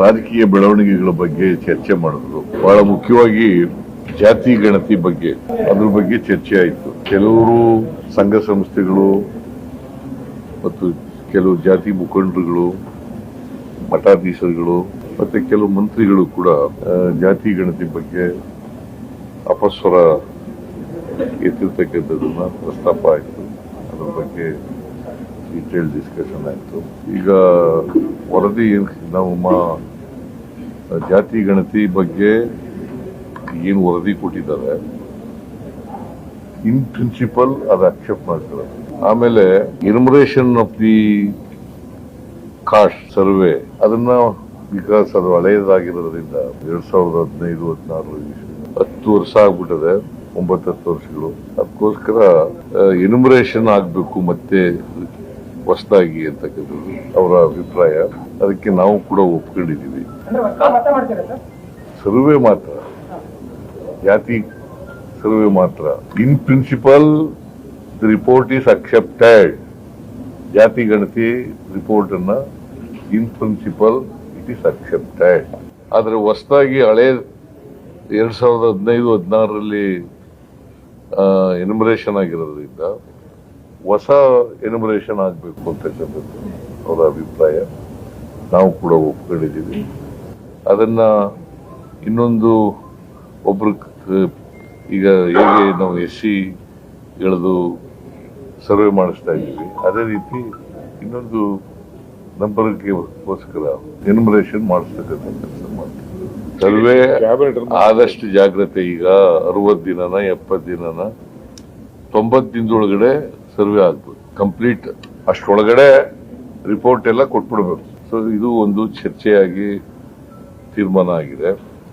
ರಾಜಕೀಯ ಬೆಳವಣಿಗೆಗಳ ಬಗ್ಗೆ ಚರ್ಚೆ ಮಾಡಿದ್ರು. ಬಹಳ ಮುಖ್ಯವಾಗಿ ಜಾತಿ ಗಣತಿ ಬಗ್ಗೆ, ಅದ್ರ ಬಗ್ಗೆ ಚರ್ಚೆ ಆಯಿತು. ಕೆಲವರು ಸಂಘ ಸಂಸ್ಥೆಗಳು ಮತ್ತು ಕೆಲವು ಜಾತಿ ಮುಖಂಡರುಗಳು, ಮಠಾಧೀಶರುಗಳು ಮತ್ತೆ ಕೆಲವು ಮಂತ್ರಿಗಳು ಕೂಡ ಜಾತಿ ಗಣತಿ ಬಗ್ಗೆ ಅಪಸ್ವರ ಎತ್ತಿರ್ತಕ್ಕಂಥದ್ದನ್ನ ಪ್ರಸ್ತಾಪ ಆಯಿತು. ಅದ್ರ ಬಗ್ಗೆ ಡೀಟೇಲ್ ಡಿಸ್ಕಷನ್ ಆಯಿತು. ಈಗ ವರದಿ ನಮ್ಮ ಜಾತಿ ಗಣತಿ ಬಗ್ಗೆ ಏನು ವರದಿ ಕೊಟ್ಟಿದ್ದಾರೆ, ಇನ್ ಪ್ರಿನ್ಸಿಪಲ್ ಅದು ಅಕ್ಸೆಪ್ಟ್ ಮಾಡ್ತಾರೆ. ಆಮೇಲೆ enumeration of the cost survey ಅದನ್ನ ಬಿಕಾಸ್ ಅದು ಹಳೆಯದಾಗಿರೋದ್ರಿಂದ 2015-16 10 ವರ್ಷ ಆಗ್ಬಿಟ್ಟದೆ, 9-10 ವರ್ಷಗಳು. ಅದಕ್ಕೋಸ್ಕರ ಎನ್ಯುಮರೇಷನ್ ಆಗ್ಬೇಕು ಮತ್ತೆ ಹೊಸದಾಗಿ ಅಂತಕ್ಕಂಥದ್ದು ಅವರ ಅಭಿಪ್ರಾಯ. ಅದಕ್ಕೆ ನಾವು ಕೂಡ ಒಪ್ಕೊಂಡಿದ್ದೀವಿ. ಸರ್ವೆ ಮಾತ್ರ, ಜಾತಿ ಸರ್ವೆ ಮಾತ್ರ. In principle the report is accepted. ಜಾತಿ ಗಣತಿ ರಿಪೋರ್ಟ್ ಅನ್ನ in principle it is accepted. ಆದ್ರೆ ಹೊಸದಾಗಿ ಹಳೆ 2015-16 ಎನ್ಯುಮರೇಷನ್ ಆಗಿರೋದ್ರಿಂದ ಹೊಸ ಎನ್ಯುಮರೇಷನ್ ಆಗಬೇಕು ಅಂತಕ್ಕಂಥದ್ದು ಅವರ ಅಭಿಪ್ರಾಯ. ನಾವು ಕೂಡ ಒಪ್ಕೊಂಡಿದ್ದೀವಿ. ಅದನ್ನ ಇನ್ನೊಂದು ಒಬ್ರು ಈಗ ಹೇಗೆ ನಾವು SC ಗಳದು ಸರ್ವೆ ಮಾಡಿಸ್ತಾ ಇದ್ದೀವಿ, ಅದೇ ರೀತಿ ಇನ್ನೊಂದು ನಂಬರ್ಗೋಸ್ಕರ ಎನ್ಯುಮರೇಷನ್ ಮಾಡಿಸ್ತಕ್ಕಂಥ ಕೆಲಸ ಮಾಡ್ತೀವಿ. ಸರ್ವೆ ಆದಷ್ಟು ಜಾಗ್ರತೆ. ಈಗ 60 ದಿನನ 70 ದಿನನ 90 ದಿನದೊಳಗಡೆ ಸರ್ವೆ ಆಗ್ಬೋದು ಕಂಪ್ಲೀಟ್. ಅಷ್ಟೊಳಗಡೆ ರಿಪೋರ್ಟ್ ಎಲ್ಲ ಕೊಟ್ಬಿಡ್ಬೇಕು. ಸೊ ಇದು ಒಂದು ಚರ್ಚೆಯಾಗಿ ತೀರ್ಮಾನ ಆಗಿದೆ.